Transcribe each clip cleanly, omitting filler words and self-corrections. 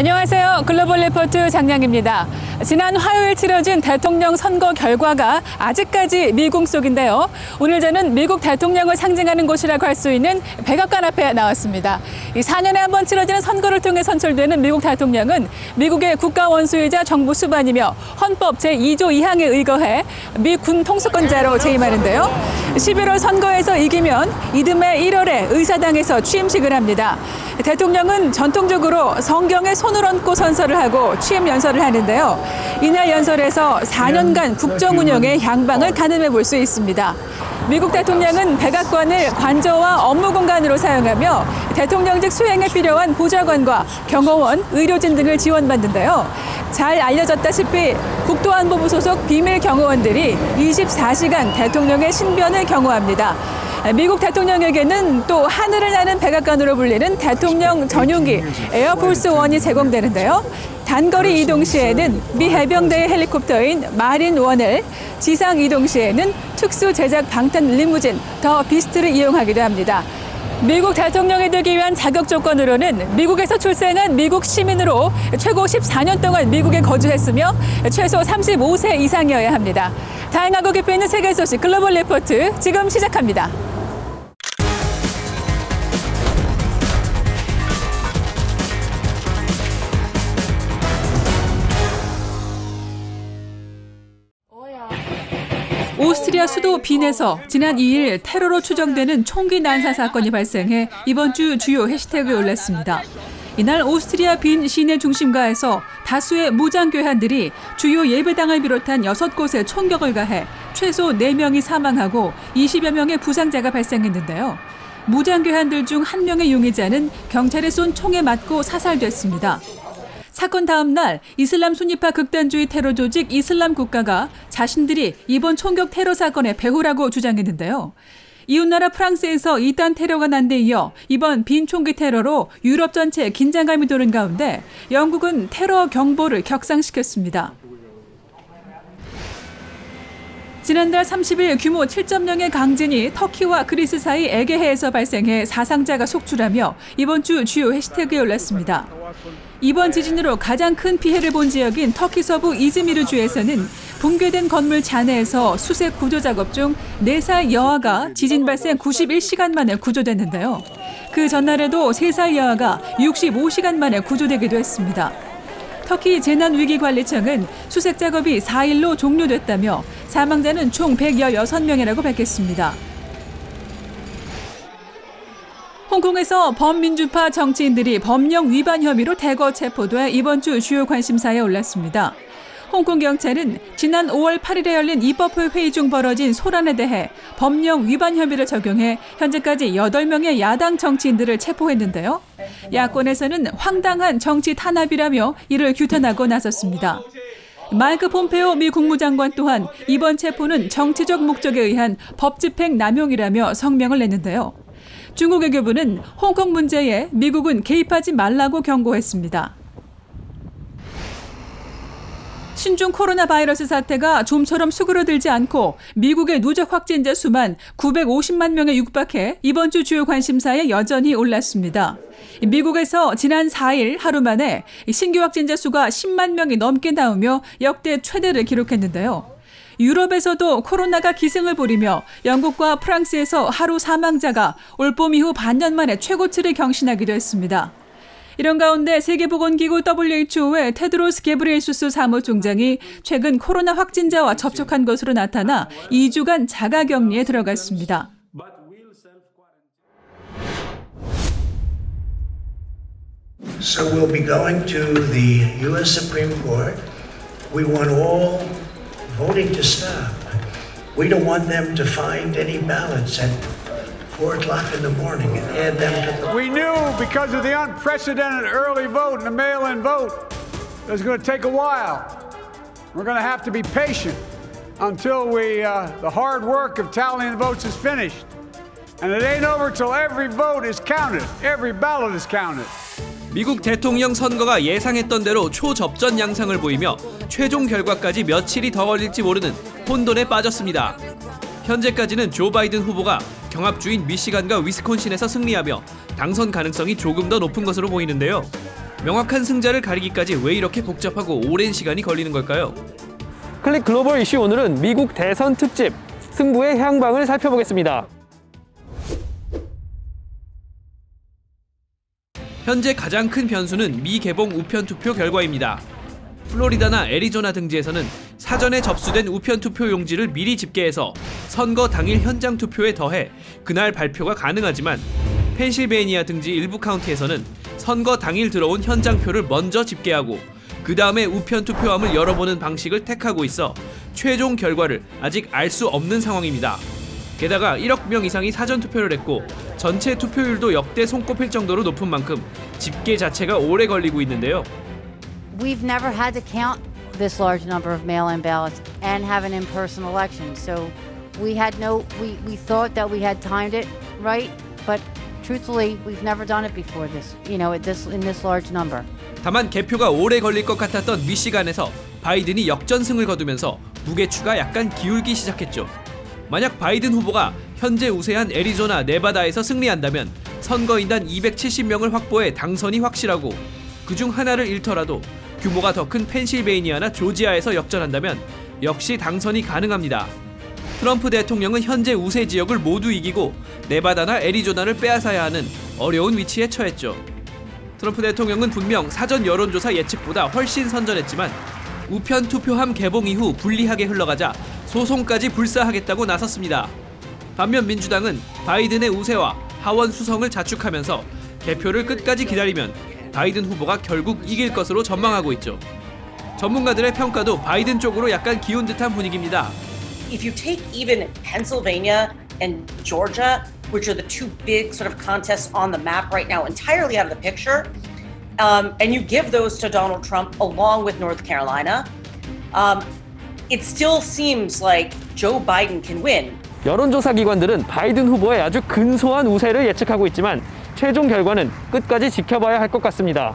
안녕하세요. 글로벌 리포트 장량입니다. 지난 화요일 치러진 대통령 선거 결과가 아직까지 미궁 속인데요. 오늘 저는 미국 대통령을 상징하는 곳이라고 할 수 있는 백악관 앞에 나왔습니다. 이 4년에 한 번 치러지는 선거를 통해 선출되는 미국 대통령은 미국의 국가 원수이자 정부 수반이며 헌법 제2조 2항에 의거해 미 군 통수권자로 재임하는데요. 11월 선거에서 이기면 이듬해 1월에 의사당에서 취임식을 합니다. 대통령은 전통적으로 성경에 손을 얹고 선서를 하고 취임 연설을 하는데요. 이날 연설에서 4년간 국정 운영의 향방을 가늠해 볼 수 있습니다. 미국 대통령은 백악관을 관저와 업무 공간으로 사용하며 대통령직 수행에 필요한 보좌관과 경호원, 의료진 등을 지원받는데요. 잘 알려졌다시피 국토안보부 소속 비밀 경호원들이 24시간 대통령의 신변을 경호합니다. 미국 대통령에게는 또 하늘을 나는 백악관으로 불리는 대통령 전용기 에어포스 원이 제공되는데요. 단거리 이동 시에는 미 해병대의 헬리콥터인 마린 원을, 지상 이동 시에는 특수 제작 방탄 리무진 더 비스트를 이용하기도 합니다. 미국 대통령이 되기 위한 자격 조건으로는 미국에서 출생한 미국 시민으로 최고 14년 동안 미국에 거주했으며 최소 35세 이상이어야 합니다. 다양하고 깊이 있는 세계 소식 글로벌 리포트 지금 시작합니다. 오스트리아 수도 빈에서 지난 2일 테러로 추정되는 총기 난사 사건이 발생해 이번 주 주요 해시태그에 올랐습니다. 이날 오스트리아 빈 시내 중심가에서 다수의 무장괴한들이 주요 예배당을 비롯한 6곳에 총격을 가해 최소 4명이 사망하고 20여 명의 부상자가 발생했는데요. 무장괴한들 중 한 명의 용의자는 경찰에 쏜 총에 맞고 사살됐습니다. 사건 다음 날 이슬람 순위파 극단주의 테러 조직 이슬람 국가가 자신들이 이번 총격 테러 사건의 배후라고 주장했는데요. 이웃나라 프랑스에서 이단 테러가 난 데 이어 이번 빈 총기 테러로 유럽 전체에 긴장감이 도는 가운데 영국은 테러 경보를 격상시켰습니다. 지난달 30일 규모 7.0의 강진이 터키와 그리스 사이 에게해에서 발생해 사상자가 속출하며 이번 주 주요 해시태그에 올랐습니다. 이번 지진으로 가장 큰 피해를 본 지역인 터키 서부 이즈미르주에서는 붕괴된 건물 잔해에서 수색 구조 작업 중 4살 여아가 지진 발생 91시간 만에 구조됐는데요. 그 전날에도 3살 여아가 65시간 만에 구조되기도 했습니다. 터키 재난위기관리청은 수색 작업이 4일로 종료됐다며 사망자는 총 116명이라고 밝혔습니다. 홍콩에서 범민주파 정치인들이 법령 위반 혐의로 대거 체포돼 이번 주 주요 관심사에 올랐습니다. 홍콩 경찰은 지난 5월 8일에 열린 입법회 회의 중 벌어진 소란에 대해 법령 위반 혐의를 적용해 현재까지 8명의 야당 정치인들을 체포했는데요. 야권에서는 황당한 정치 탄압이라며 이를 규탄하고 나섰습니다. 마이크 폼페오 미 국무장관 또한 이번 체포는 정치적 목적에 의한 법 집행 남용이라며 성명을 냈는데요. 중국 외교부는 홍콩 문제에 미국은 개입하지 말라고 경고했습니다. 신종 코로나 바이러스 사태가 좀처럼 수그러들지 않고 미국의 누적 확진자 수만 950만 명에 육박해 이번 주 주요 관심사에 여전히 올랐습니다. 미국에서 지난 4일 하루 만에 신규 확진자 수가 10만 명이 넘게 나오며 역대 최대를 기록했는데요. 유럽에서도 코로나가 기승을 부리며 영국과 프랑스에서 하루 사망자가 올봄 이후 반년 만에 최고치를 경신하기도 했습니다. 이런 가운데 세계보건기구 WHO의 테드로스 게브리에수스 사무총장이 최근 코로나 확진자와 접촉한 것으로 나타나 2주간 자가격리에 들어갔습니다. So we'll be going to the U.S. Supreme Court. We want all voting to stop. We don't want them to find any ballots at 4 o'clock in the morning and add them to the... We knew because of the unprecedented early vote and the mail-in vote, it was going to take a while. We're going to have to be patient until the hard work of tallying the votes is finished. And it ain't over till every vote is counted, every ballot is counted. 미국 대통령 선거가 예상했던 대로 초접전 양상을 보이며 최종 결과까지 며칠이 더 걸릴지 모르는 혼돈에 빠졌습니다. 현재까지는 조 바이든 후보가 경합주인 미시간과 위스콘신에서 승리하며 당선 가능성이 조금 더 높은 것으로 보이는데요. 명확한 승자를 가리기까지 왜 이렇게 복잡하고 오랜 시간이 걸리는 걸까요? 클릭 글로벌 이슈 오늘은 미국 대선 특집 승부의 향방을 살펴보겠습니다. 현재 가장 큰 변수는 미개봉 우편투표 결과입니다. 플로리다나 애리조나 등지에서는 사전에 접수된 우편투표 용지를 미리 집계해서 선거 당일 현장 투표에 더해 그날 발표가 가능하지만 펜실베이니아 등지 일부 카운티에서는 선거 당일 들어온 현장표를 먼저 집계하고 그 다음에 우편투표함을 열어보는 방식을 택하고 있어 최종 결과를 아직 알 수 없는 상황입니다. 게다가 1억 명 이상이 사전투표를 했고 전체 투표율도 역대 손꼽힐 정도로 높은 만큼 집계 자체가 오래 걸리고 있는데요. We've never had to count this large number of mail-in ballots and have an in-person election. So we thought that we had timed it right, but truthfully, we've never done it before this, in this large number. 다만 개표가 오래 걸릴 것 같았던 미시간에서 바이든이 역전승을 거두면서 무게추가 약간 기울기 시작했죠. 만약 바이든 후보가 현재 우세한 애리조나, 네바다에서 승리한다면 선거인단 270명을 확보해 당선이 확실하고 그중 하나를 잃더라도 규모가 더 큰 펜실베이니아나 조지아에서 역전한다면 역시 당선이 가능합니다. 트럼프 대통령은 현재 우세 지역을 모두 이기고 네바다나 애리조나를 빼앗아야 하는 어려운 위치에 처했죠. 트럼프 대통령은 분명 사전 여론조사 예측보다 훨씬 선전했지만 우편 투표함 개봉 이후 불리하게 흘러가자 소송까지 불사하겠다고 나섰습니다. 반면 민주당은 바이든의 우세와 하원 수성을 자축하면서 개표를 끝까지 기다리면 바이든 후보가 결국 이길 것으로 전망하고 있죠. 전문가들의 평가도 바이든 쪽으로 약간 기운 듯한 분위기입니다. If you take even Pennsylvania and Georgia, which are the two big sort of contests on the map right now, entirely out of the picture, and you give those to Donald Trump along with North Carolina, it still seems like Joe Biden can win. 여론조사 기관들은 바이든 후보의 아주 근소한 우세를 예측하고 있지만 최종 결과는 끝까지 지켜봐야 할 것 같습니다.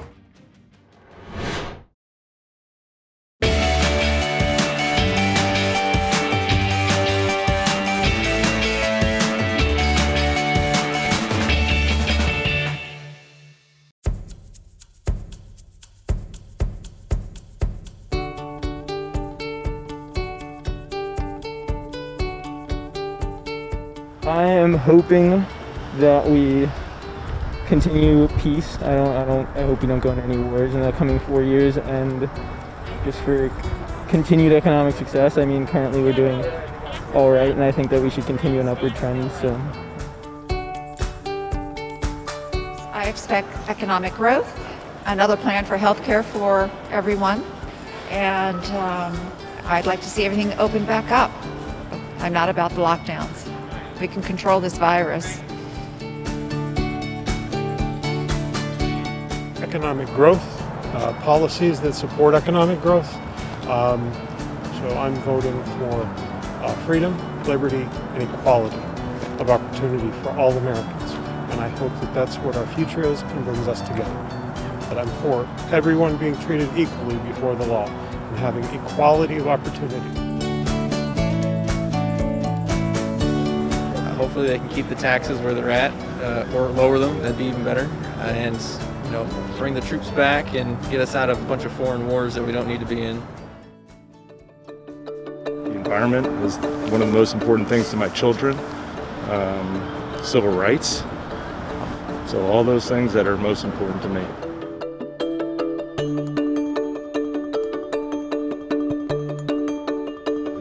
I am hoping that we continue peace. I hope we don't go into any wars in the coming 4 years, and just for continued economic success. I mean, currently we're doing all right, and I think that we should continue an upward trend. So I expect economic growth, another plan for healthcare for everyone, and I'd like to see everything open back up. I'm not about the lockdowns. We can control this virus. Economic growth, policies that support economic growth. So I'm voting for freedom, liberty, and equality of opportunity for all Americans. And I hope that that's what our future is and brings us together. That I'm for everyone being treated equally before the law and having equality of opportunity. Hopefully they can keep the taxes where they're at, or lower them. That'd be even better. And bring the troops back and get us out of a bunch of foreign wars that we don't need to be in. The environment is one of the most important things to my children. Civil rights. So all those things that are most important to me.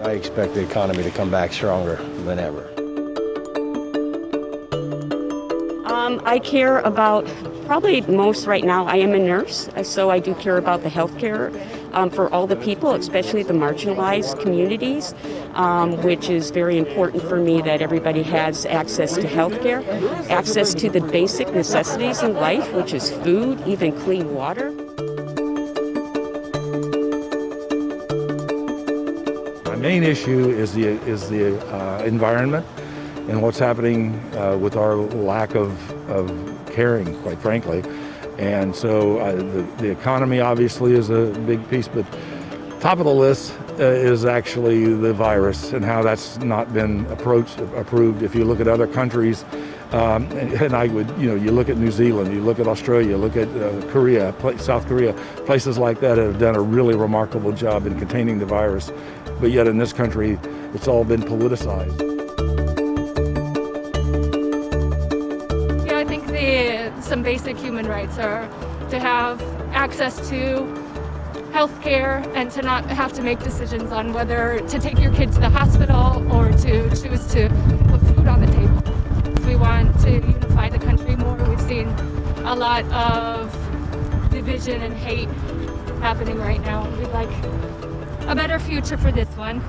I expect the economy to come back stronger than ever. I care about, probably most right now, I am a nurse, so I do care about the health care for all the people, especially the marginalized communities, which is very important for me that everybody has access to health care, access to the basic necessities in life, which is food, even clean water. My main issue is the environment and what's happening with our lack of caring, quite frankly. And so the economy obviously is a big piece, but top of the list is actually the virus and how that's not been approved. If you look at other countries, And I would, you look at New Zealand, you look at Australia, you look at Korea, South Korea, places like that have done a really remarkable job in containing the virus. But yet in this country, it's all been politicized. Yeah, I think some basic human rights are to have access to health care and to not have to make decisions on whether to take your kids to the hospital or to choose to put food on the table. We want to unify the country more. We've seen a lot of division and hate happening right now. We'd like a better future for this one.